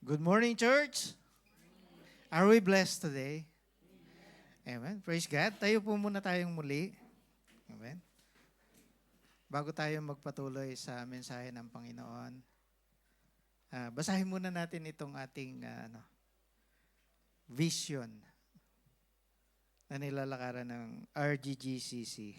Good morning, church. Are we blessed today? Amen. Praise God. Tayo po muna tayong muli. Amen. Bago tayo magpatuloy sa mensahe ng Panginoon, basahin muna natin itong ating vision na nilalakaran ng RGGCC.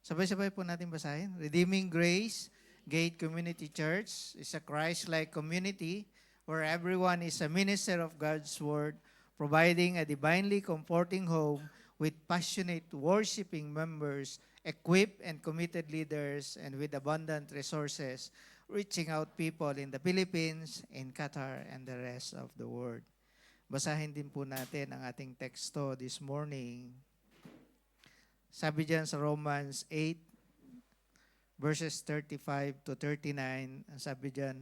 Sabay-sabay po natin basahin. Redeeming Grace Gate Community Church is a Christ-like community where everyone is a minister of God's Word, providing a divinely comforting home with passionate worshiping members, equipped and committed leaders, and with abundant resources, reaching out people in the Philippines, in Qatar, and the rest of the world. Basahin din po natin ang ating teksto this morning. Sabi diyan sa Romans 8, verses 35 to 39, sabi diyan,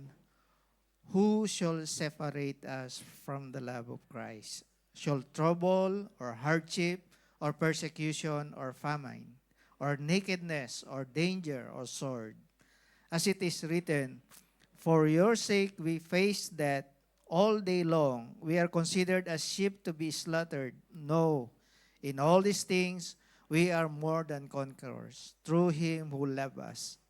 who shall separate us from the love of Christ? Shall trouble, or hardship, or persecution, or famine, or nakedness, or danger, or sword? As it is written, for your sake we face death all day long. We are considered as sheep to be slaughtered. No, in all these things we are more than conquerors through him who loved us.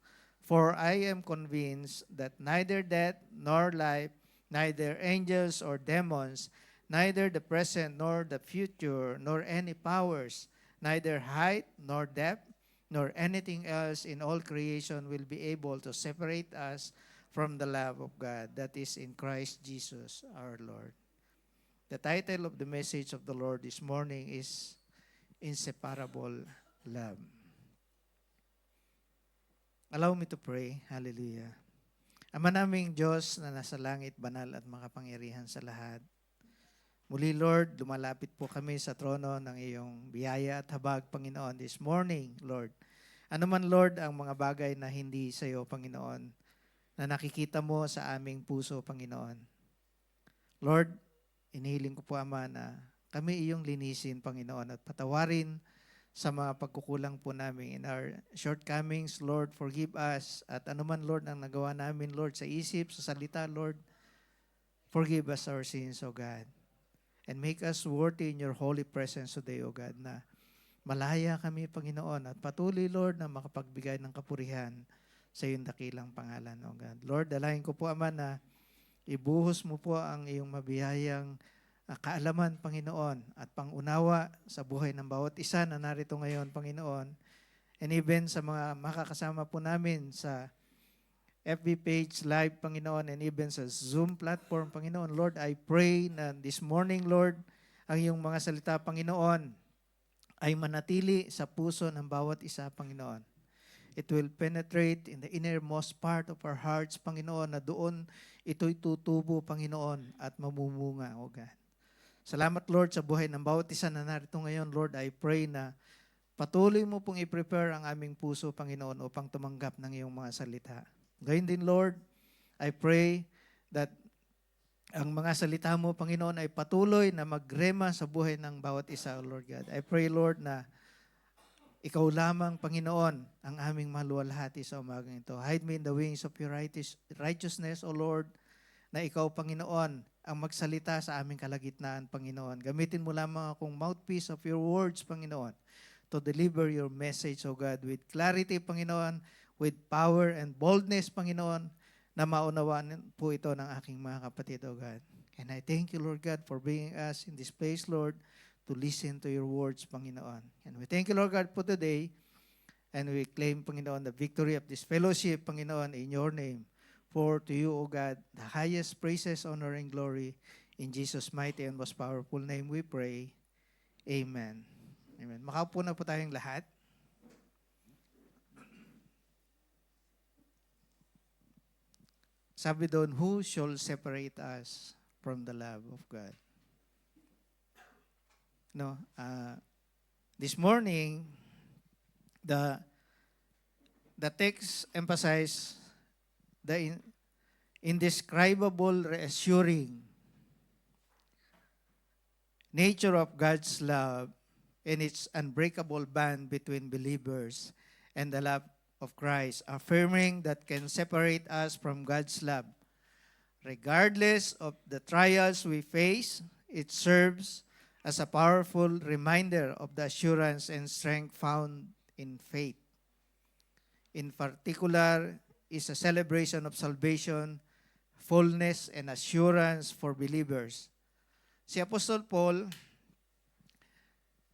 For I am convinced that neither death nor life, neither angels or demons, neither the present nor the future, nor any powers, neither height nor depth, nor anything else in all creation will be able to separate us from the love of God that is in Christ Jesus our Lord. The title of the message of the Lord this morning is Inseparable Love. Allow me to pray. Hallelujah. Ama naming Diyos na nasa langit, banal at makapangyarihan sa lahat. Muli, Lord, lumalapit po kami sa trono ng iyong biyaya at habag, Panginoon, this morning, Lord. Ano man, Lord, ang mga bagay na hindi sa iyo, Panginoon, na nakikita mo sa aming puso, Panginoon. Lord, inihiling ko po, Ama, na kami iyong linisin, Panginoon, at patawarin sa mga pagkukulang po namin in our shortcomings. Lord, forgive us. At anuman, Lord, ang nagawa namin, Lord, sa isip, sa salita, Lord, forgive us our sins, O God. And make us worthy in your holy presence today, O God, na malaya kami, Panginoon, at patuloy, Lord, na makapagbigay ng kapurihan sa iyong dakilang pangalan, O God. Lord, dalahin ko po, Ama, na ibuhos mo po ang iyong mabiyayang kaalaman, Panginoon, at pangunawa sa buhay ng bawat isa na narito ngayon, Panginoon, and even sa mga makakasama po namin sa FB page live, Panginoon, and even sa Zoom platform, Panginoon. Lord, I pray na this morning, Lord, ang iyong mga salita, Panginoon, ay manatili sa puso ng bawat isa, Panginoon. It will penetrate in the innermost part of our hearts, Panginoon, na doon ito'y tutubo, Panginoon, at mamumunga, O God. Salamat, Lord, sa buhay ng bawat isa na narito ngayon. Lord, I pray na patuloy mo pong i-prepare ang aming puso, Panginoon, upang tumanggap ng iyong mga salita. Gayun din, Lord, I pray that ang mga salita mo, Panginoon, ay patuloy na magrema sa buhay ng bawat isa, Lord God. I pray, Lord, na ikaw lamang, Panginoon, ang aming maluwalhati sa umagang ito. Hide me in the wings of your righteousness, O Lord, na ikaw, Panginoon, ang magsalita sa aming kalagitnaan, Panginoon. Gamitin mo lamang akong mouthpiece of your words, Panginoon, to deliver your message, O God, with clarity, Panginoon, with power and boldness, Panginoon, na maunawaan po ito ng aking mga kapatid, O God. And I thank you, Lord God, for bringing us in this place, Lord, to listen to your words, Panginoon. And we thank you, Lord God, for today, and we claim, Panginoon, the victory of this fellowship, Panginoon, in your name. For to you, O God, the highest praises, honor, and glory. In Jesus' mighty and most powerful name we pray. Amen. Amen. Makaupo na po tayong lahat. Sabi doon, who shall separate us from the love of God? No, this morning, the text emphasized the indescribable, reassuring nature of God's love and its unbreakable bond between believers and the love of Christ, affirming that can separate us from God's love. Regardless of the trials we face, it serves as a powerful reminder of the assurance and strength found in faith. In particular, is a celebration of salvation, fullness, and assurance for believers. Si Apostol Paul,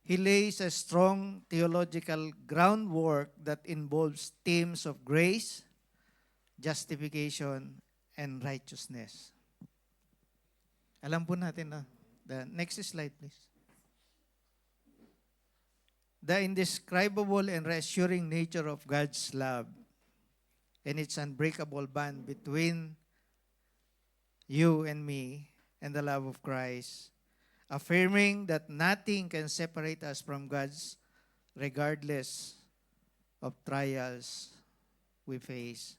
he lays a strong theological groundwork that involves themes of grace, justification, and righteousness. Alam po natin na. The next slide, please. The indescribable and reassuring nature of God's love and its unbreakable bond between you and me and the love of Christ, affirming that nothing can separate us from God's regardless of trials we face.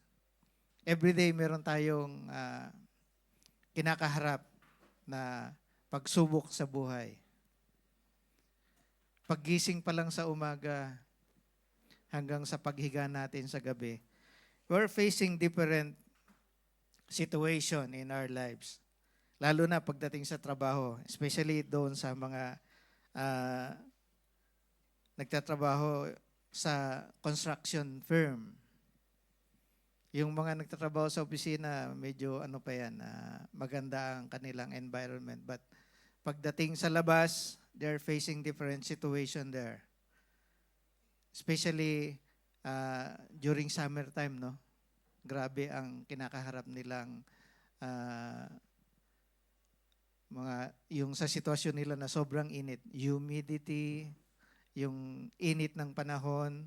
Every day meron tayong kinakaharap na pagsubok sa buhay. Paggising pa lang sa umaga hanggang sa paghiga natin sa gabi, we're facing different situation in our lives. Lalo na pagdating sa trabaho, especially doon sa mga nagtatrabaho sa construction firm. Yung mga nagtatrabaho sa opisina, medyo ano pa yan, maganda ang kanilang environment. But pagdating sa labas, they're facing different situation there. Especially during summertime, no? Grabe ang kinakaharap nilang yung sa sitwasyon nila na sobrang init. Humidity, yung init ng panahon,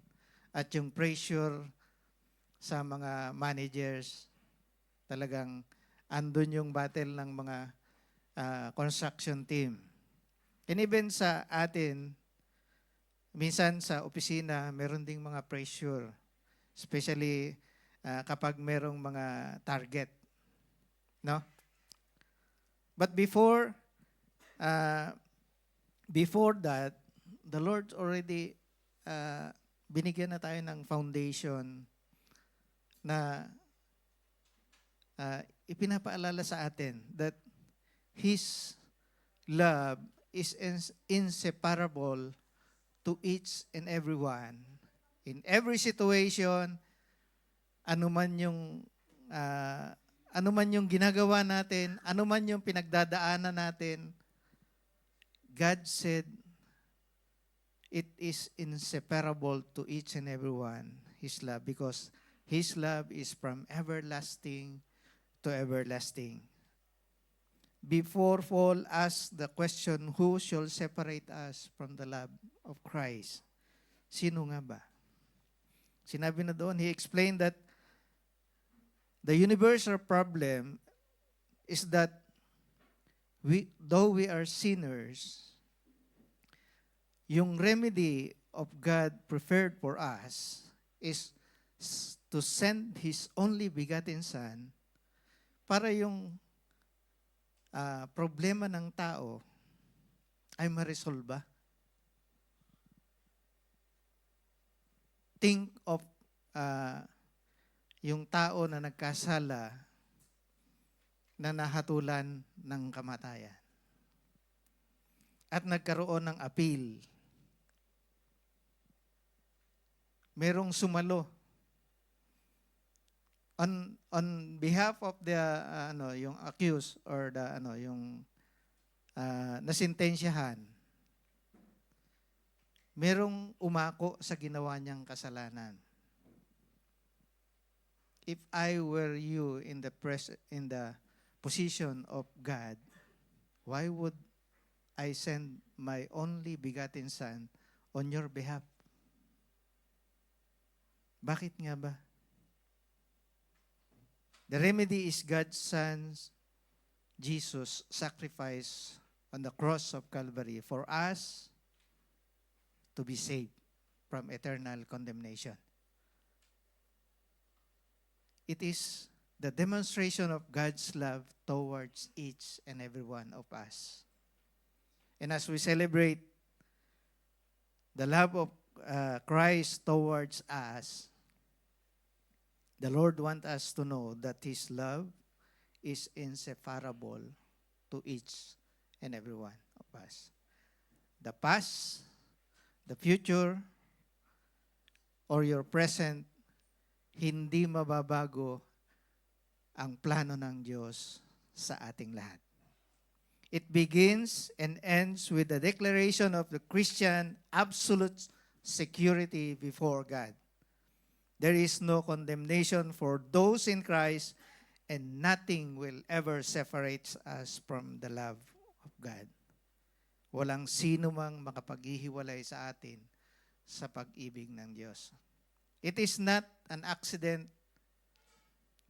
at yung pressure sa mga managers. Talagang andun yung battle ng mga construction team. And even sa atin, minsan sa opisina, meron ding mga pressure. Especially kapag merong mga target. No? But before that, the Lord already binigyan na tayo ng foundation na ipinapaalala sa atin that His love is inseparable to each and everyone. In every situation, ano man yung ginagawa natin, ano man yung pinagdadaanan natin, God said it is inseparable to each and everyone, His love, because His love is from everlasting to everlasting. Before Paul asked the question, who shall separate us from the love of Christ? Sino nga ba? Sinabi na doon, he explained that the universal problem is that though we are sinners, yung remedy of God prepared for us is to send His only begotten Son para yung problema ng tao ay maresolba. Think of yung tao na nagkasala na nahatulan ng kamatayan at nagkaroon ng appeal. Merong sumalo on behalf of the yung accused or the yung nasintensyahan. Merong umako sa ginawa niyang kasalanan. If I were you in the position of God, why would I send my only begotten Son on your behalf? Bakit nga ba? The remedy is God's Son, Jesus' sacrifice on the cross of Calvary for us to be saved from eternal condemnation. It is the demonstration of God's love towards each and every one of us. And as we celebrate the love of Christ towards us, the Lord wants us to know that His love is inseparable to each and every one of us. The past, the future, or your present, hindi mababago ang plano ng Diyos sa ating lahat. It begins and ends with the declaration of the Christian absolute security before God. There is no condemnation for those in Christ, and nothing will ever separate us from the love of God. Walang sino mang makapaghihiwalay sa atin sa pag-ibig ng Diyos. It is not an accident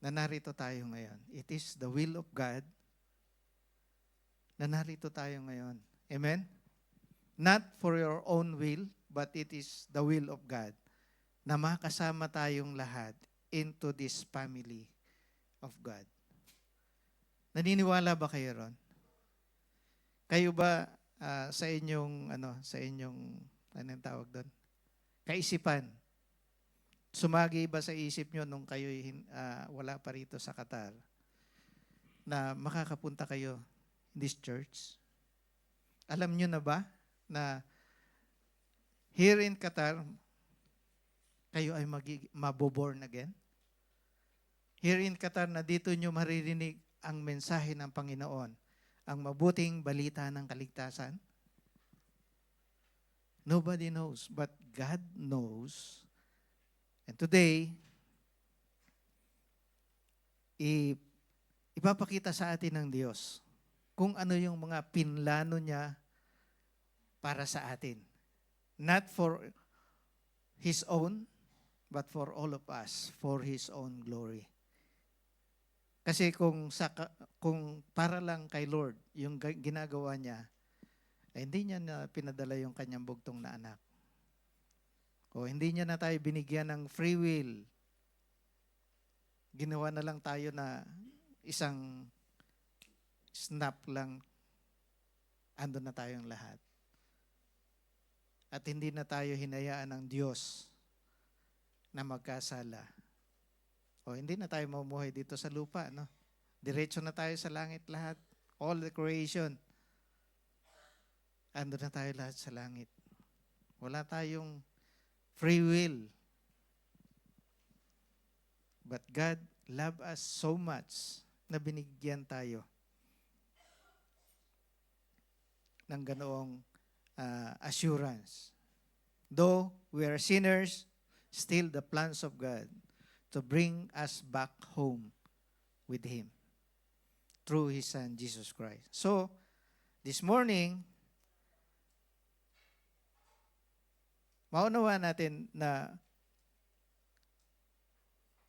na narito tayo ngayon. It is the will of God na narito tayo ngayon. Amen? Not for your own will, but it is the will of God na makasama tayong lahat into this family of God. Naniniwala ba kayo ron? Kayo ba sa inyong anong tawag doon? Kaisipan. Sumagi ba sa isip nyo nung kayo wala pa rito sa Qatar na makakapunta kayo this church? Alam nyo na ba na here in Qatar, kayo ay maboborn again? Here in Qatar na dito nyo maririnig ang mensahe ng Panginoon, ang mabuting balita ng kaligtasan? Nobody knows, but God knows. And today, ipapakita sa atin ng Diyos kung ano yung mga pinlano niya para sa atin. Not for His own, but for all of us, for His own glory. Kasi kung para lang kay Lord, yung ginagawa niya, ay hindi niya na pinadala yung kanyang bugtong na anak. O hindi niya na tayo binigyan ng free will. Ginawa na lang tayo na isang snap lang, ando na tayong lahat. At hindi na tayo hinayaan ng Diyos na magkasala. O hindi na tayo mamuhay dito sa lupa, no? Diretso na tayo sa langit lahat. All the creation. Ando na tayo lahat sa langit. Wala tayong free will. But God loved us so much na binigyan tayo ng ganoong assurance. Though we are sinners, still the plans of God to bring us back home with Him through His Son, Jesus Christ. So, this morning, maunawa natin na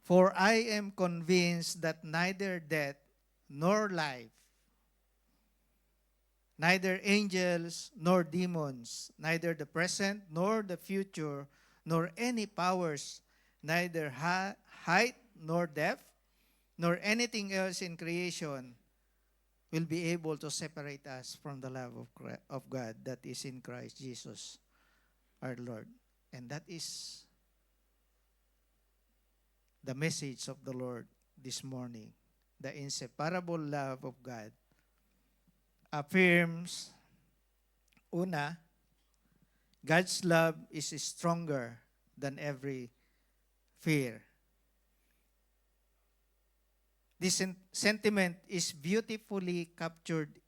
for I am convinced that neither death nor life, neither angels nor demons, neither the present nor the future, nor any powers, neither height nor depth, nor anything else in creation will be able to separate us from the love of God that is in Christ Jesus, our Lord. And that is the message of the Lord this morning. The inseparable love of God affirms, una, God's love is stronger than every fear. This sentiment is beautifully captured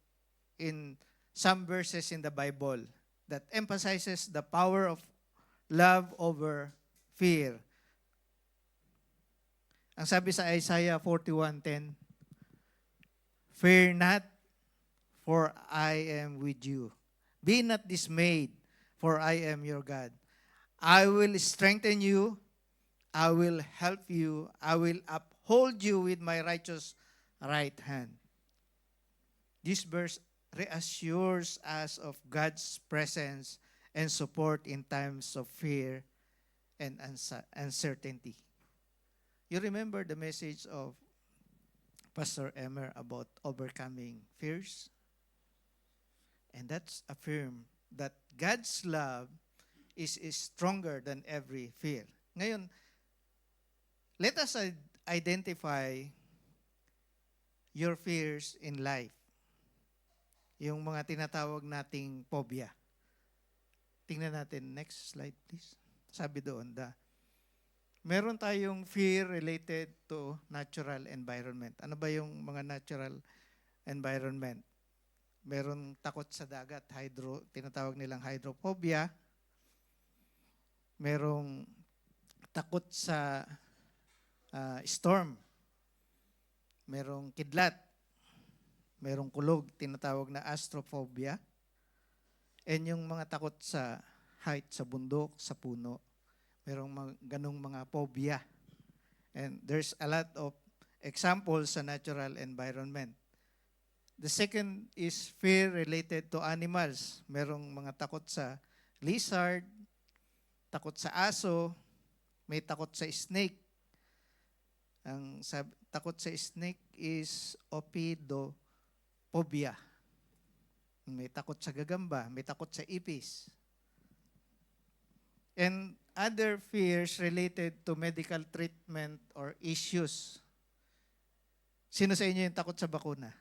in some verses in the Bible that emphasizes the power of love over fear. Ang sabi sa Isaiah 41:10, "Fear not, for I am with you. Be not dismayed, for I am your God. I will strengthen you. I will help you. I will uphold you with my righteous right hand." This verse reassures us of God's presence and support in times of fear and uncertainty. You remember the message of Pastor Emmer about overcoming fears? And that's affirmed that God's love is stronger than every fear. Ngayon, let us identify your fears in life. Yung mga tinatawag nating phobia. Tingnan natin, next slide please. Sabi doon, meron tayong fear related to natural environment. Ano ba yung mga natural environment? Meron takot sa dagat, tinatawag nilang hydrophobia. Merong takot sa storm. Merong kidlat. Merong kulog, tinatawag na astrophobia. And yung mga takot sa height, sa bundok, sa puno. Merong ganong mga phobia. And there's a lot of examples sa natural environment. The second is fear related to animals. Merong mga takot sa lizard, takot sa aso, may takot sa snake. Ang takot sa snake is opidophobia. May takot sa gagamba, may takot sa ipis. And other fears related to medical treatment or issues. Sino sa inyo yung takot sa bakuna?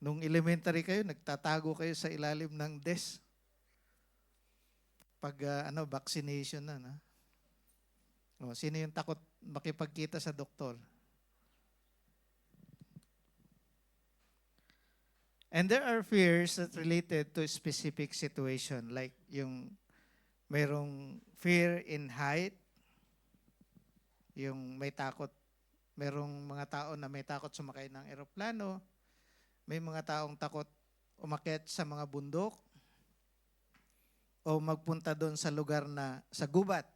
Nung elementary kayo, nagtatago kayo sa ilalim ng desk. Pag vaccination na. Sino yung takot makipagkita sa doktor? And there are fears that related to a specific situation. Like yung mayroong fear in height, yung may takot, merong mga tao na may takot sumakay ng eroplano, may mga taong takot umakyat sa mga bundok o magpunta doon sa lugar na sa gubat.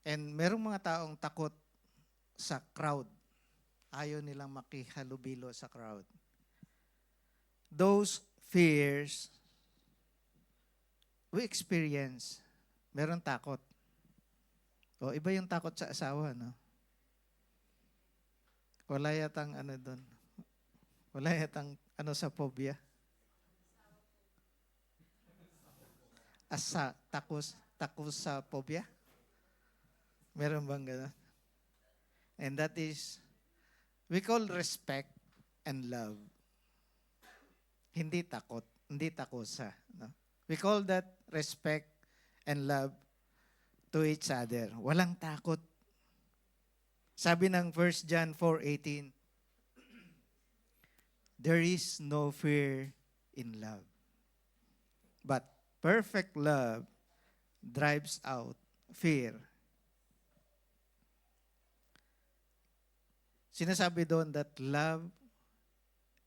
And merong mga taong takot sa crowd. Ayaw nilang makihalubilo sa crowd. Those fears we experience. Meron takot. O iba yung takot sa asawa, no? Wala yatang doon. Wala yatang sa phobia. Takos sa phobia? Meron bang gano'n? And that is, we call respect and love. Hindi takot. Hindi takusa. No? We call that respect and love to each other. Walang takot. Sabi ng 1 John 4:18, there is no fear in love. But perfect love drives out fear. Sinasabi doon that love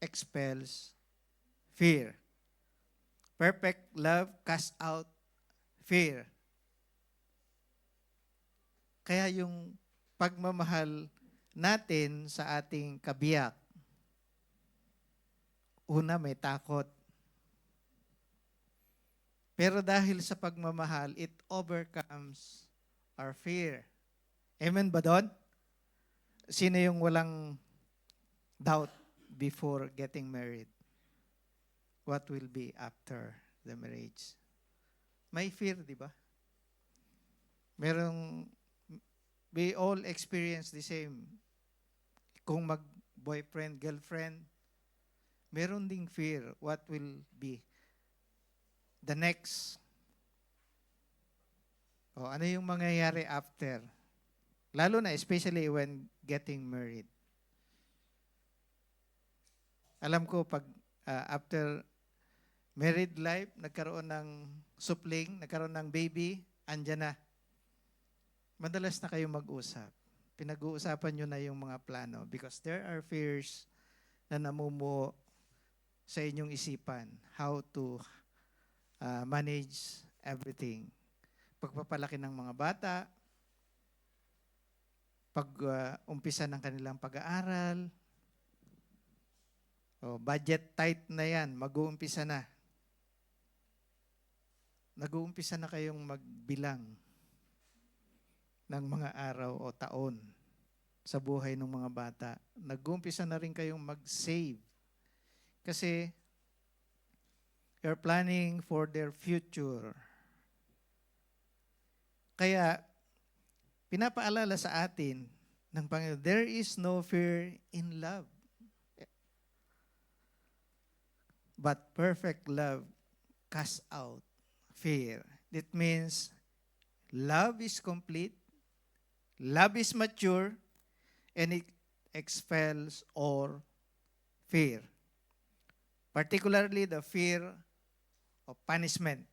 expels fear. Perfect love casts out fear. Kaya yung pagmamahal natin sa ating kabiyak, una may takot. Pero dahil sa pagmamahal, it overcomes our fear. Amen ba doon? Sino yung walang doubt before getting married? What will be after the marriage? May fear, di ba? We all experience the same. Kung mag-boyfriend, girlfriend, meron ding fear. What will be the next? Ano yung mangyayari after? Lalo na, especially when getting married. Alam ko, pag after married life, nagkaroon ng supling, nagkaroon ng baby, andyan na. Madalas na kayong mag-usap. Pinag-uusapan nyo na yung mga plano because there are fears na namumuo sa inyong isipan. How to manage everything. Pagpapalaki ng mga bata, pag-umpisa ng kanilang pag-aaral, budget tight na yan, mag-uumpisa na. Nag-uumpisa na kayong magbilang ng mga araw o taon sa buhay ng mga bata. Nag-uumpisa na rin kayong mag-save. Kasi you're planning for their future. Kaya, pinapaalala sa atin ng Panginoon, there is no fear in love. But perfect love casts out fear. That means love is complete, love is mature, and it expels all fear. Particularly the fear of punishment.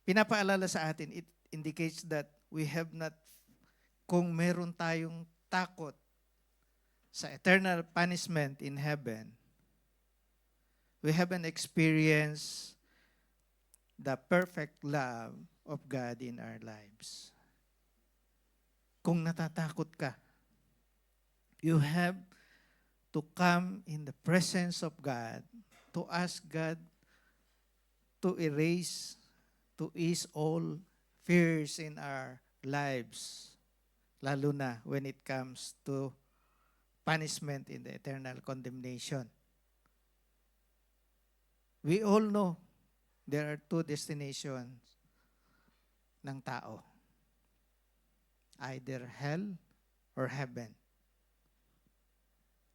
Pinapaalala sa atin, it indicates that we have not, kung meron tayong takot sa eternal punishment in heaven, we haven't experienced the perfect love of God in our lives. Kung natatakot ka, you have to come in the presence of God to ask God to erase, to ease all fears in our lives, lalo na when it comes to punishment in the eternal condemnation. We all know there are two destinations ng tao. Either hell or heaven.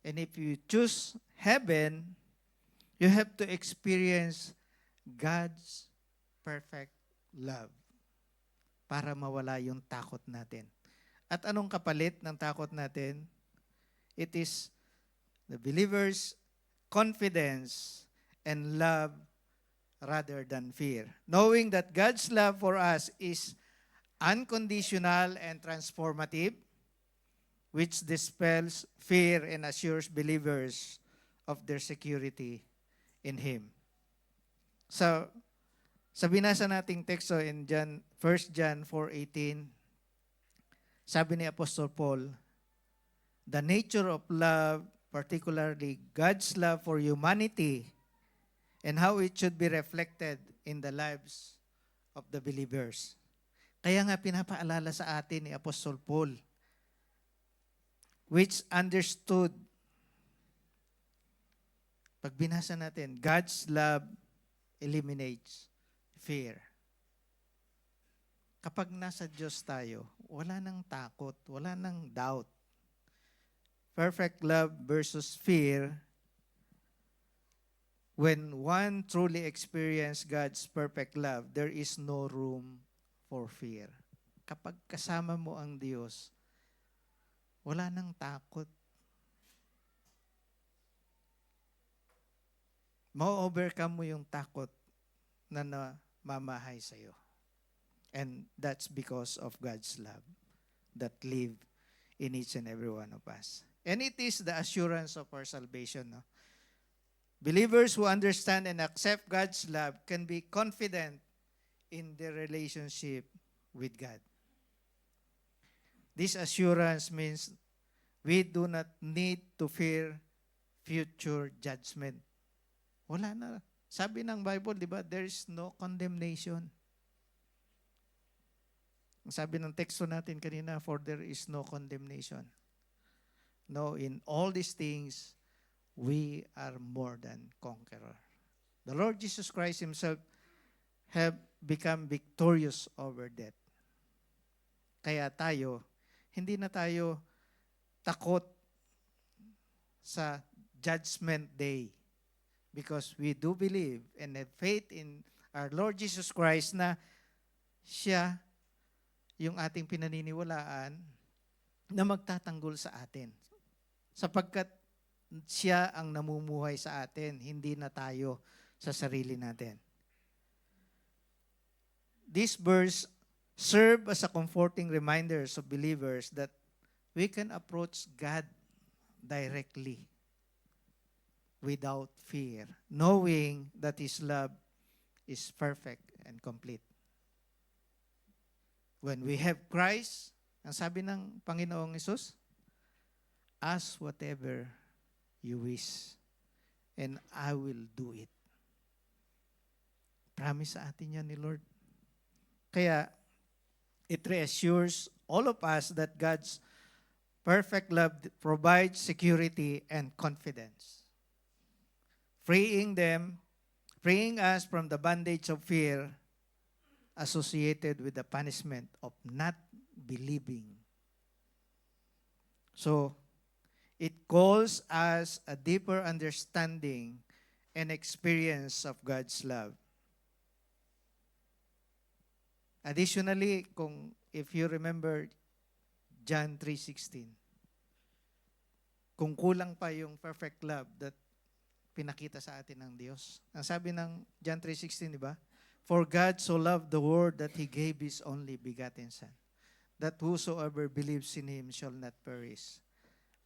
And if you choose heaven, you have to experience God's perfect love para mawala yung takot natin. At anong kapalit ng takot natin? It is the believer's confidence and love rather than fear. Knowing that God's love for us is unconditional and transformative, which dispels fear and assures believers of their security in Him. So, sa binasa nating teksto in 1 John 4:18, sabi ni Apostle Paul, the nature of love, particularly God's love for humanity, and how it should be reflected in the lives of the believers. Kaya nga pinapaalala sa atin ni Apostle Paul, which understood, pag binasa natin, God's love eliminates fear. Kapag nasa Diyos tayo, wala nang takot, wala nang doubt. Perfect love versus fear. When one truly experiences God's perfect love, there is no room for fear. Kapag kasama mo ang Diyos, wala nang takot. Ma-overcome mo yung takot na namamahay sa'yo. And that's because of God's love that live in each and every one of us. And it is the assurance of our salvation. No? Believers who understand and accept God's love can be confident in their relationship with God. This assurance means we do not need to fear future judgment. Wala na. Sabi ng Bible, di ba, there is no condemnation. Ang sabi ng teksto natin kanina, for there is no condemnation. No, in all these things, we are more than conqueror. The Lord Jesus Christ Himself have become victorious over death. Kaya tayo, hindi na tayo takot sa judgment day because we do believe and have faith in our Lord Jesus Christ na Siya yung ating pinaniniwalaan na magtatanggol sa atin. Sapagkat Siya ang namumuhay sa atin, hindi na tayo sa sarili natin. This verse serve as a comforting reminder of believers that we can approach God directly without fear, knowing that His love is perfect and complete. When we have Christ, ang sabi ng Panginoong Hesus, ask whatever you wish, and I will do it. Promise sa atin yan ni Lord. Kaya, it reassures all of us that God's perfect love provides security and confidence, freeing us from the bondage of fear associated with the punishment of not believing. So, it calls us a deeper understanding and experience of God's love. Additionally, if you remember John 3:16, kung kulang pa yung perfect love that pinakita sa atin ng Diyos. Ang sabi ng John 3:16, di ba? For God so loved the world that He gave His only begotten Son, that whosoever believes in Him shall not perish,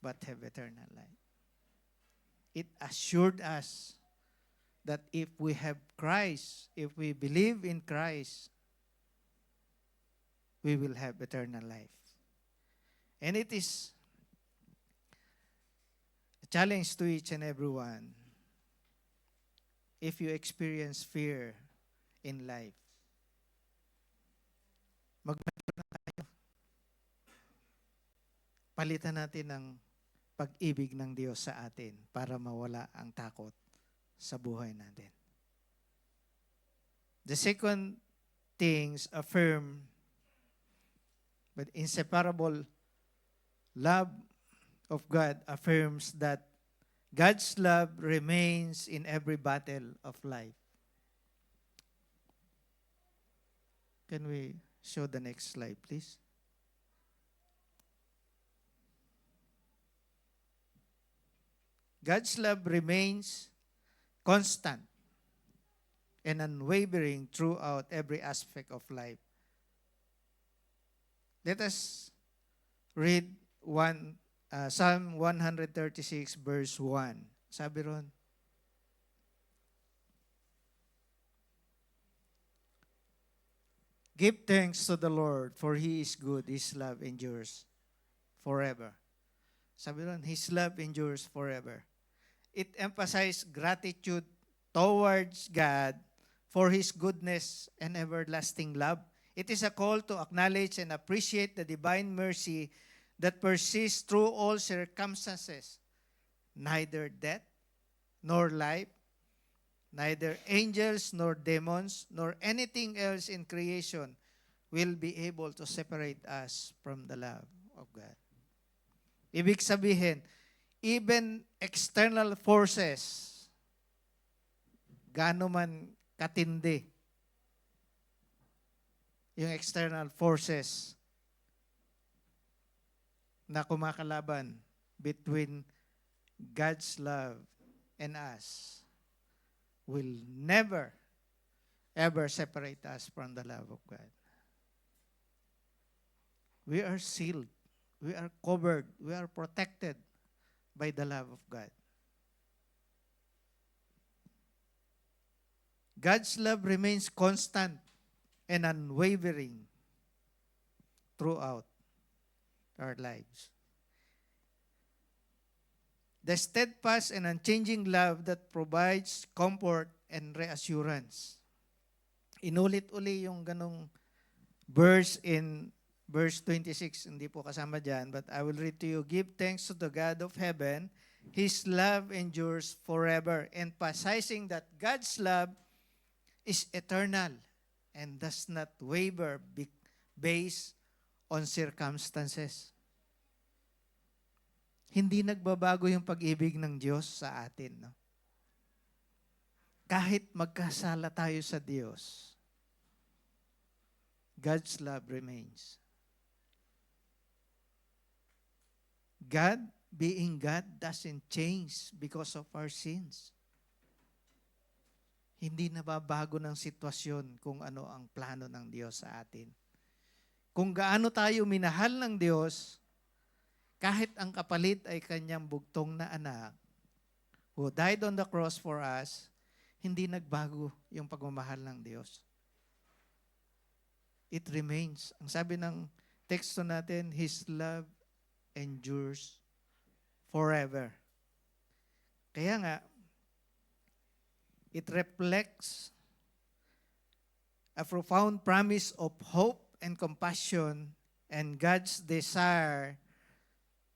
but have eternal life. It assured us that if we have Christ, if we believe in Christ, we will have eternal life. And it is a challenge to each and everyone. If you experience fear in life, mag-mature na tayo. Palitan natin ng pag-ibig ng Diyos sa atin para mawala ang takot sa buhay natin. The second things affirm but inseparable love of God affirms that God's love remains in every battle of life. Can we show the next slide, please? God's love remains constant and unwavering throughout every aspect of life. Let us read Psalm 136 verse 1. Sabi ron, give thanks to the Lord, for He is good. His love endures forever. Sabi ron, His love endures forever. It emphasizes gratitude towards God for His goodness and everlasting love. It is a call to acknowledge and appreciate the divine mercy that persists through all circumstances. Neither death nor life, neither angels nor demons, nor anything else in creation will be able to separate us from the love of God. Ibig sabihin, even external forces, gaano man katindi yung external forces na kumakalaban between God's love and us will never, ever separate us from the love of God. We are sealed. We are covered. We are protected by the love of God. God's love remains constant and unwavering throughout our lives. The steadfast and unchanging love that provides comfort and reassurance. Inulit-uli yung ganong verse in verse 26, hindi po kasama dyan, but I will read to you, give thanks to the God of heaven, His love endures forever, emphasizing that God's love is eternal and does not waver based on circumstances. Hindi nagbabago yung pag-ibig ng Diyos sa atin. No? Kahit magkasala tayo sa Diyos, God's love remains. God, being God, doesn't change because of our sins. Hindi nababago ng sitwasyon kung ano ang plano ng Diyos sa atin. Kung gaano tayo minahal ng Diyos, kahit ang kapalit ay kanyang bugtong na anak, who died on the cross for us, hindi nagbago yung pagmamahal ng Diyos. It remains. Ang sabi ng teksto natin, His love endures forever. Kaya nga, it reflects a profound promise of hope and compassion and God's desire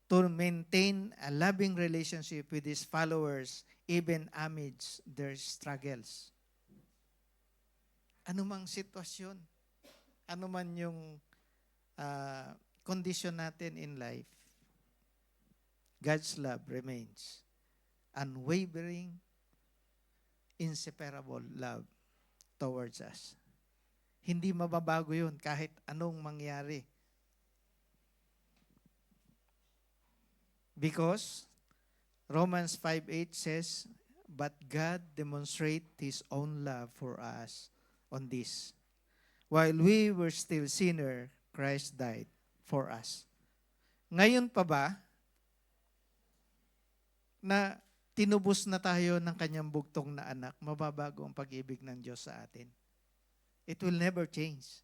to maintain a loving relationship with His followers even amidst their struggles. Ano mang sitwasyon, ano man yung condition natin in life, God's love remains unwavering, inseparable love towards us. Hindi mababago yun kahit anong mangyari. Because Romans 5:8 says, "But God demonstrates His own love for us on this. While we were still sinner, Christ died for us." Ngayon pa ba na tinubos na tayo ng kanyang bugtong na anak, mababago ang pag-ibig ng Diyos sa atin? It will never change.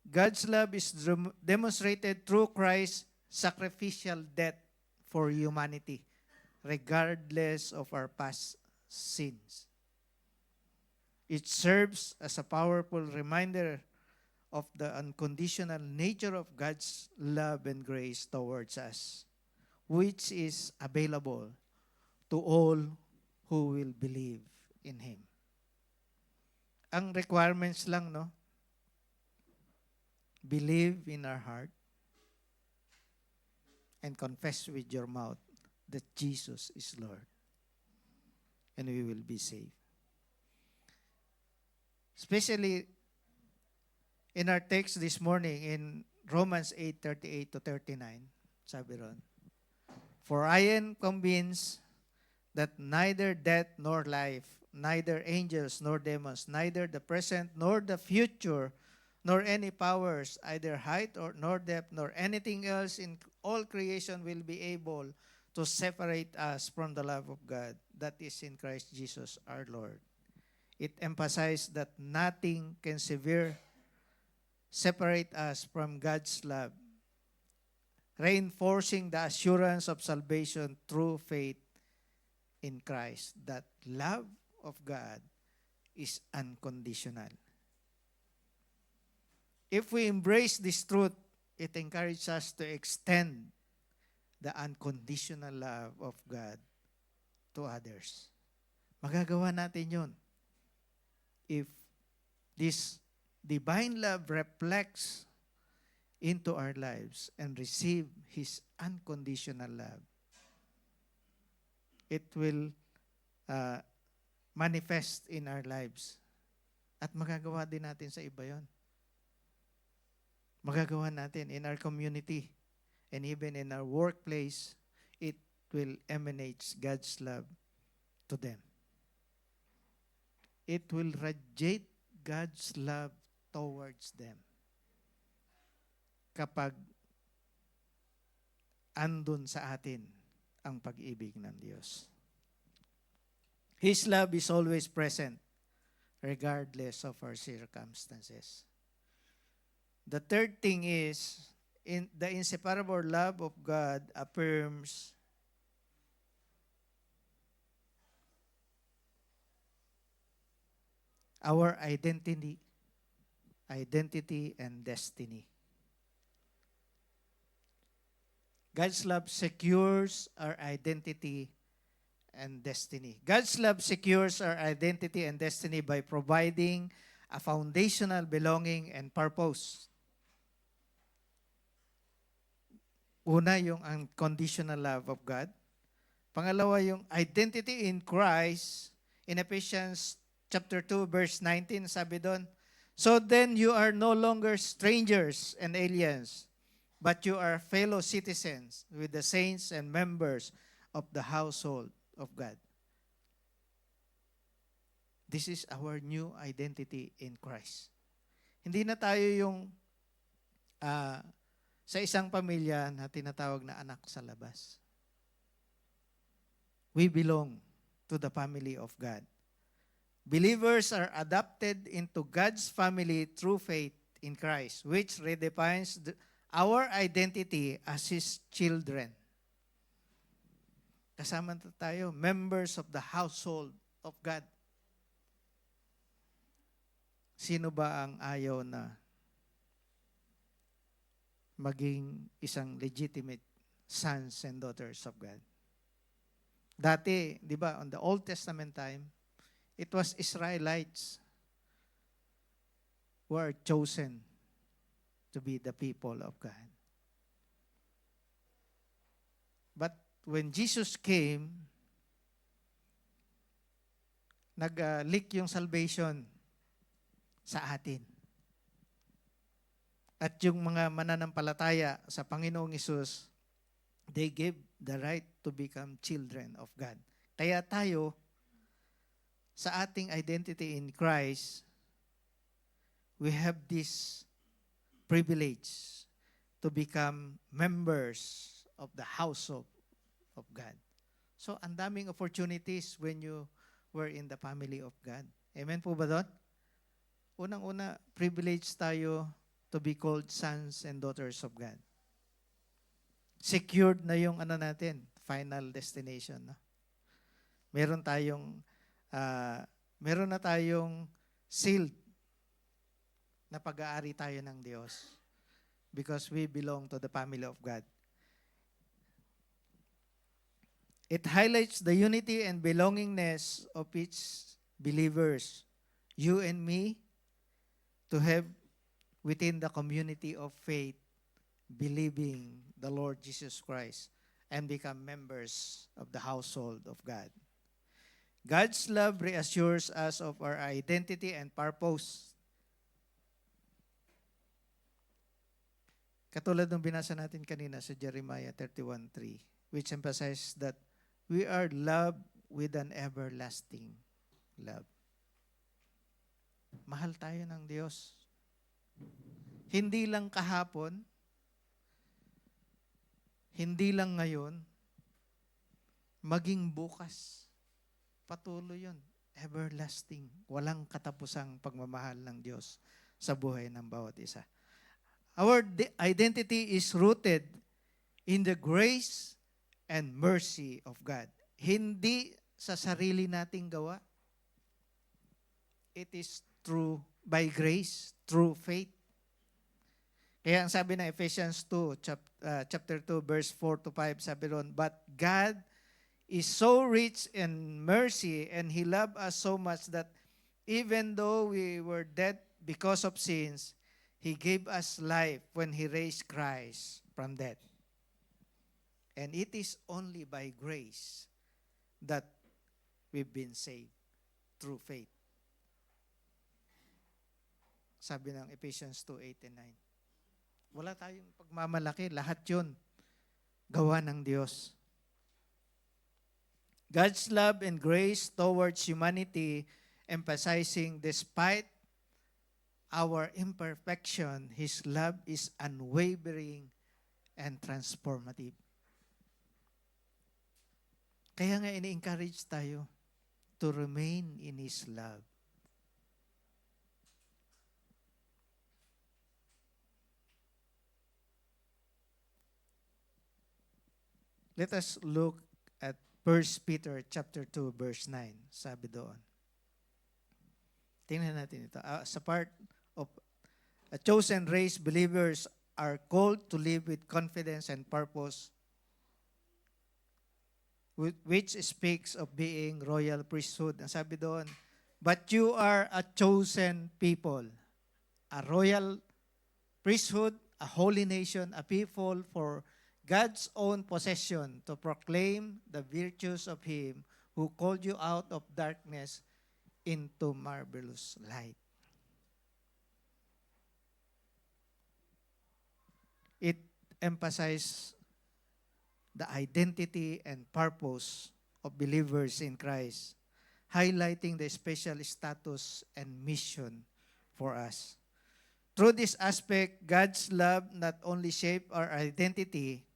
God's love is demonstrated through Christ's sacrificial death for humanity, regardless of our past sins. It serves as a powerful reminder of the unconditional nature of God's love and grace towards us, which is available to all who will believe in Him. Ang requirements lang, no? Believe in our heart and confess with your mouth that Jesus is Lord, and we will be saved. Especially in our text this morning in Romans 8:38 to 39, sabi ron, "For I am convinced that neither death nor life, neither angels nor demons, neither the present nor the future, nor any powers, either height or nor depth, nor anything else in all creation will be able to separate us from the love of God that is in Christ Jesus our Lord." It emphasized that nothing can separate us from God's love, reinforcing the assurance of salvation through faith in Christ, that love of God is unconditional. If we embrace this truth, it encourages us to extend the unconditional love of God to others. Magagawa natin yun if this divine love reflects into our lives and receive His unconditional love. It will manifest in our lives. At magagawa din natin sa iba yon. Magagawa natin in our community and even in our workplace. It will emanate God's love to them. It will radiate God's love towards them kapag andun sa atin ang pag-ibig ng Diyos. His love is always present regardless of our circumstances. The third thing is, the inseparable love of God affirms our identity and destiny. God's love secures our identity and destiny. God's love secures our identity and destiny by providing a foundational belonging and purpose. Una, yung unconditional love of God. Pangalawa, yung identity in Christ. In Ephesians chapter 2, verse 19, sabi doon, "So then you are no longer strangers and aliens, but you are fellow citizens with the saints and members of the household of God." This is our new identity in Christ. Hindi na tayo yung sa isang pamilya na tinatawag na anak sa labas. We belong to the family of God. Believers are adopted into God's family through faith in Christ, which redefines our identity as His children. Kasama tayo, members of the household of God. Sino ba ang ayaw na maging isang legitimate sons and daughters of God? Dati, di ba, on the Old Testament time, it was Israelites who are chosen to be the people of God. But when Jesus came, nag-leak yung salvation sa atin. At yung mga mananampalataya sa Panginoong Hesus, they gave the right to become children of God. Kaya tayo, sa ating identity in Christ, we have this privilege to become members of the household of God. So, ang daming opportunities when you were in the family of God. Amen po ba doon? Unang-una, privilege tayo to be called sons and daughters of God. Secured na yung natin, final destination. No? Meron na tayong sealed na pag-aari tayo ng Diyos because we belong to the family of God. It highlights the unity and belongingness of each believers, you and me, to have within the community of faith, believing the Lord Jesus Christ and become members of the household of God. God's love reassures us of our identity and purpose. Katulad ng binasa natin kanina sa Jeremiah 31:3, which emphasizes that we are loved with an everlasting love. Mahal tayo ng Diyos. Hindi lang kahapon, hindi lang ngayon, maging bukas. Patuloy yun. Everlasting. Walang katapusang pagmamahal ng Diyos sa buhay ng bawat isa. Our identity is rooted in the grace and mercy of God. Hindi sa sarili nating gawa. It is by grace, through faith. Kaya ang sabi ng Ephesians 2, chapter 2, verse 4 to 5, sabi ron, but God is so rich in mercy and He loved us so much that even though we were dead because of sins, He gave us life when He raised Christ from death. And it is only by grace that we've been saved through faith. Sabi ng Ephesians 2:8 and 9. Wala tayong pagmamalaki. Lahat yun gawa ng Diyos. God's love and grace towards humanity, emphasizing despite our imperfection, His love is unwavering and transformative. Kaya nga ini-encourage tayo to remain in His love. Let us look at 1 Peter chapter 2 verse 9. Sabi doon. Tingnan natin ito. As a part of a chosen race, believers are called to live with confidence and purpose, which speaks of being royal priesthood. Ang sabi doon, but you are a chosen people, a royal priesthood, a holy nation, a people for God's own possession, to proclaim the virtues of Him who called you out of darkness into marvelous light. It emphasizes the identity and purpose of believers in Christ, highlighting the special status and mission for us. Through this aspect, God's love not only shapes our identity,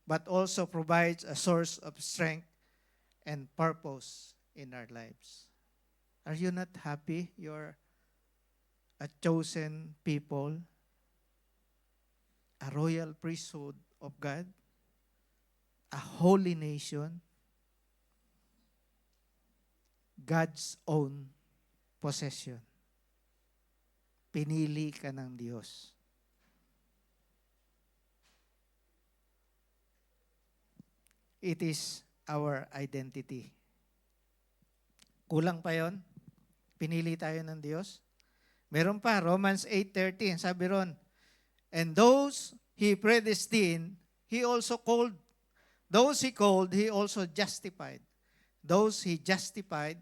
but also provides a source of strength and purpose in our lives. Are you not happy? You're a chosen people, a royal priesthood of God, a holy nation, God's own possession. Pinili ka ng Diyos. It is our identity. Kulang pa yon? Pinili tayo ng Diyos? Meron pa, Romans 8:13, sabi ron, And those He predestined, He also called. Those He called, He also justified. Those He justified,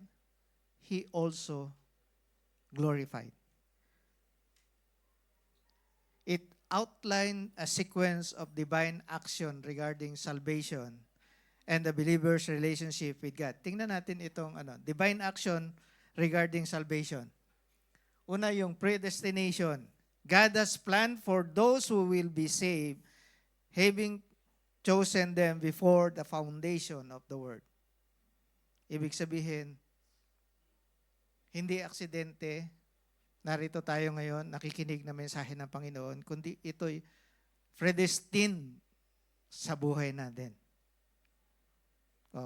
He also glorified. It outlined a sequence of divine action regarding salvation and the believer's relationship with God. Tingnan natin itong divine action regarding salvation. Una, yung predestination. God has planned for those who will be saved, having chosen them before the foundation of the world. Ibig sabihin, hindi aksidente, narito tayo ngayon, nakikinig na mensahe ng Panginoon, kundi ito'y predestined sa buhay natin.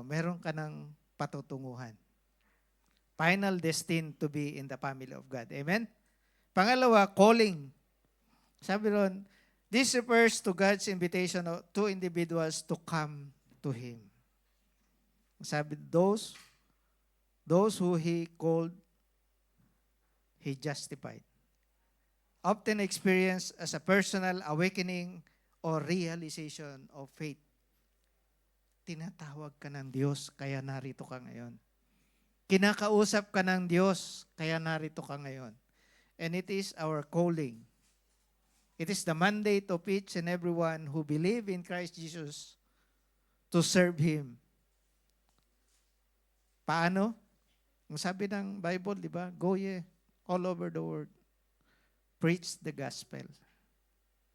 Meron ka ng patutunguhan. Final destined to be in the family of God. Amen? Pangalawa, calling. Sabi ron, this refers to God's invitation to individuals to come to Him. Sabi, those who He called, He justified. Often experienced as a personal awakening or realization of faith. Tinatawag ka ng Diyos, kaya narito ka ngayon. Kinakausap ka ng Diyos, kaya narito ka ngayon. And it is our calling. It is the mandate of each and everyone who believe in Christ Jesus to serve Him. Paano? Ang sabi ng Bible, di ba? Go ye all over the world. Preach the gospel,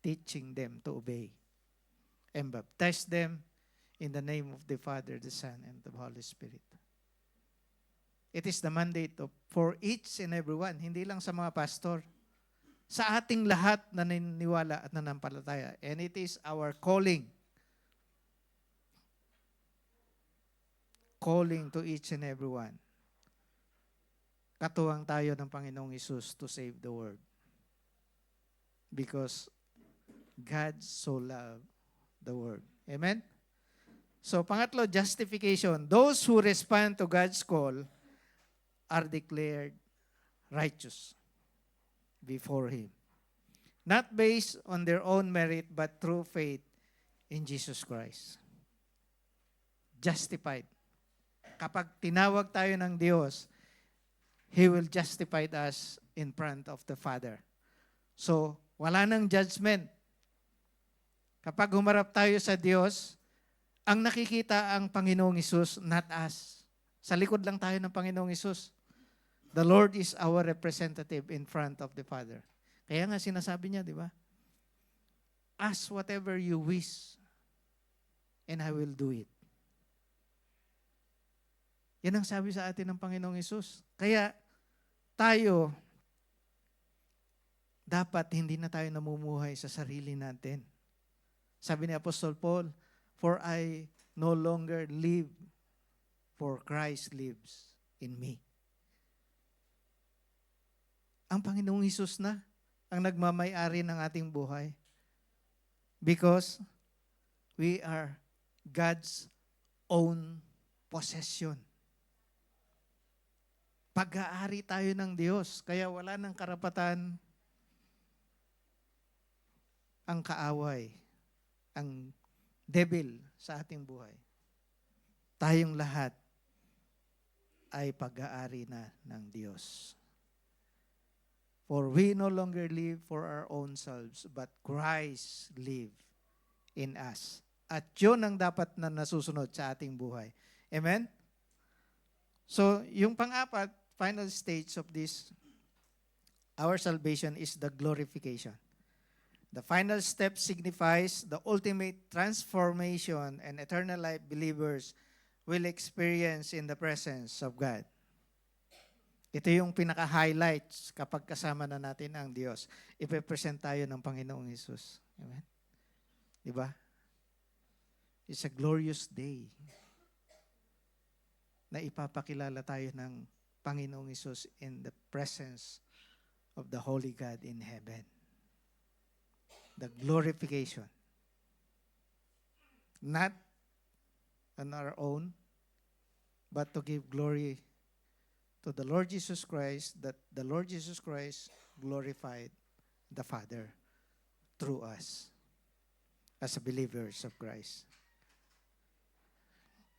teaching them to obey, and baptize them in the name of the Father, the Son, and the Holy Spirit. It is the mandate for each and everyone, hindi lang sa mga pastor, sa ating lahat na naniniwala at nanampalataya. And it is our calling. Calling to each and everyone. Katuwang tayo ng Panginoong Hesus to save the world. Because God so loved the world. Amen? So, pangatlo, justification. Those who respond to God's call are declared righteous before Him. Not based on their own merit, but through faith in Jesus Christ. Justified. Kapag tinawag tayo ng Diyos, He will justify us in front of the Father. So, wala nang judgment. Kapag humarap tayo sa Diyos, ang nakikita ang Panginoong Hesus, not us. Sa likod lang tayo ng Panginoong Hesus. The Lord is our representative in front of the Father. Kaya nga sinasabi niya, di ba? Ask whatever you wish, and I will do it. Yan ang sabi sa atin ng Panginoong Hesus. Kaya tayo, dapat hindi na tayo namumuhay sa sarili natin. Sabi ni Apostol Paul, for I no longer live, for Christ lives in me. Ang Panginoong Hesus na ang nagmamay-ari ng ating buhay. Because we are God's own possession. Pag-aari tayo ng Diyos, kaya wala nang karapatan ang kaaway, ang devil sa ating buhay. Tayong lahat ay pag-aari na ng Diyos. For we no longer live for our own selves, but Christ live in us. At yun ang dapat na nasusunod sa ating buhay. Amen? So, yung pang-apat, final stage of this, our salvation is the glorification. The final step signifies the ultimate transformation and eternal life believers will experience in the presence of God. Ito yung pinaka-highlights kapag kasama na natin ang Diyos. Ipe-present tayo ng Panginoong Hesus. Amen? Diba? It's a glorious day na ipapakilala tayo ng Panginoong Hesus in the presence of the Holy God in heaven. The glorification. Not on our own, but to give glory to the Lord Jesus Christ, that the Lord Jesus Christ glorified the Father through us as believers of Christ.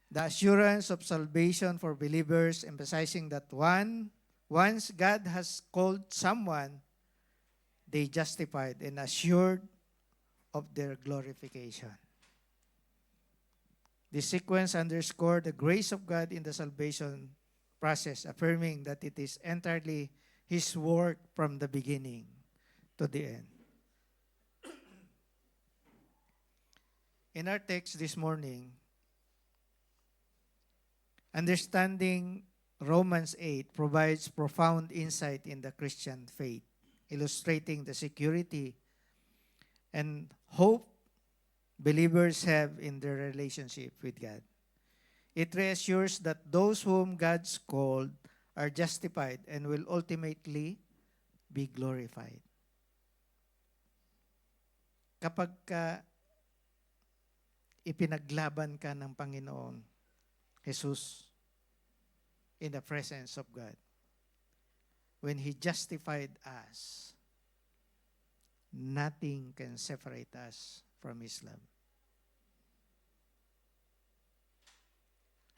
The assurance of salvation for believers, emphasizing that once God has called someone, they justified and assured of their glorification. This sequence underscored the grace of God in the salvation process, affirming that it is entirely His work from the beginning to the end. In our text this morning, understanding Romans 8 provides profound insight in the Christian faith, illustrating the security and hope believers have in their relationship with God. It reassures that those whom God's called are justified and will ultimately be glorified. Kapag ipinaglaban ka ng Panginoong Jesus in the presence of God, when He justified us, nothing can separate us from His love.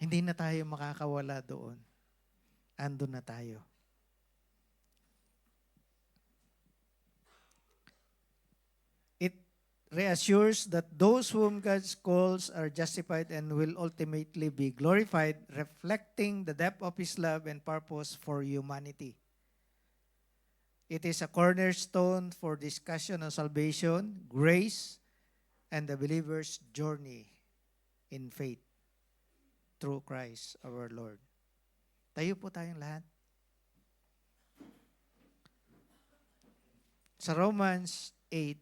Hindi na tayo makakawala doon. Andun na tayo. It reassures that those whom God calls are justified and will ultimately be glorified, reflecting the depth of His love and purpose for humanity. It is a cornerstone for discussion on salvation, grace, and the believer's journey in faith through Christ our Lord. Tayo po tayong lahat. Sa Romans 8,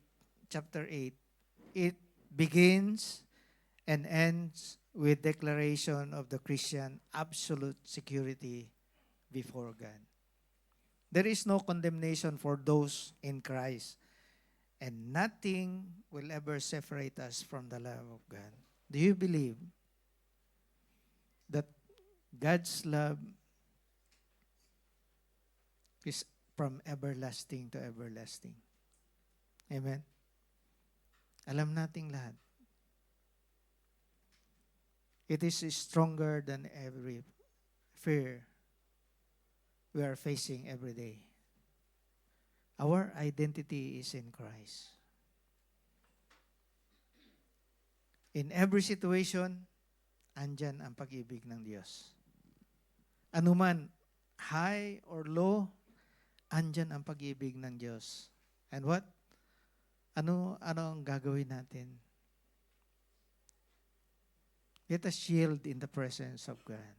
chapter 8, it begins and ends with declaration of the Christian absolute security before God. There is no condemnation for those in Christ, and nothing will ever separate us from the love of God. Do you believe that God's love is from everlasting to everlasting? Amen? Alam nating lahat. It is stronger than every fear we are facing every day. Our identity is in Christ. In every situation, andyan ang pag-ibig ng Diyos. Anuman, high or low, andyan ang pag-ibig ng Diyos. And what? Ano ang gagawin natin? Let us yield in the presence of God.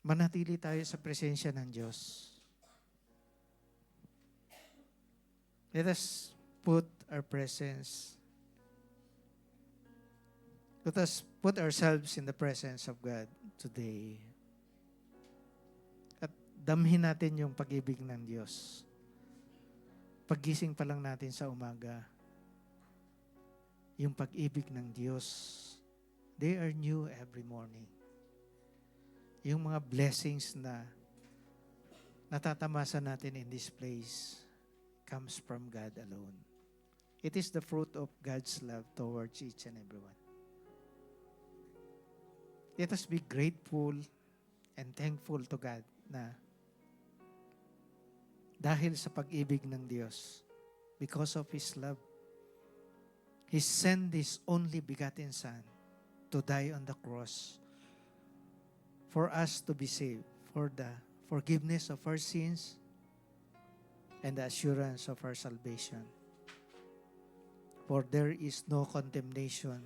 Manatili tayo sa presensya ng Diyos. Let us put our presence, let us put ourselves in the presence of God today. At damhin natin yung pag-ibig ng Diyos. Paggising pa lang natin sa umaga, yung pag-ibig ng Diyos, they are new every morning. Yung mga blessings na natatamasa natin in this place comes from God alone. It is the fruit of God's love towards each and everyone. Let us be grateful and thankful to God na dahil sa pag-ibig ng Diyos, because of His love, He sent His only begotten Son to die on the cross for us to be saved, for the forgiveness of our sins and the assurance of our salvation. For there is no condemnation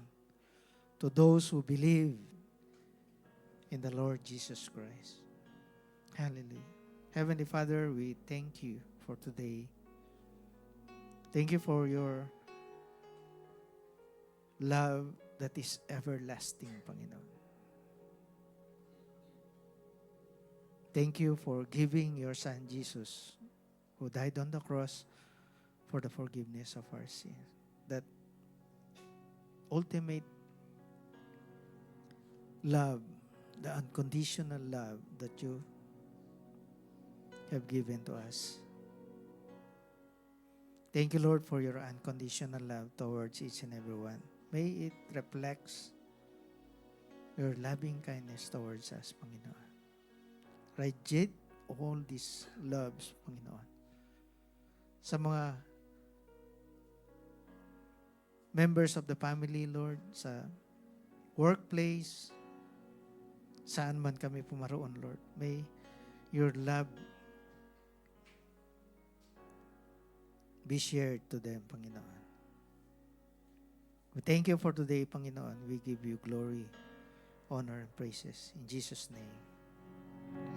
to those who believe in the Lord Jesus Christ. Hallelujah. Heavenly Father, we thank You for today. Thank You for Your love that is everlasting, Panginoon. Thank You for giving Your Son Jesus, who died on the cross for the forgiveness of our sins. That ultimate love, the unconditional love that You have given to us. Thank you, Lord, for your unconditional love towards each and every one. May it reflects your loving kindness towards us, Panginoon. Radiate all these loves, Panginoon. Sa mga members of the family, Lord, sa workplace, saan man kami pumaroon, Lord. May your love be shared to them, Panginoon. We thank you for today, Panginoon. We give you glory, honor, and praises. In Jesus' name,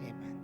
amen.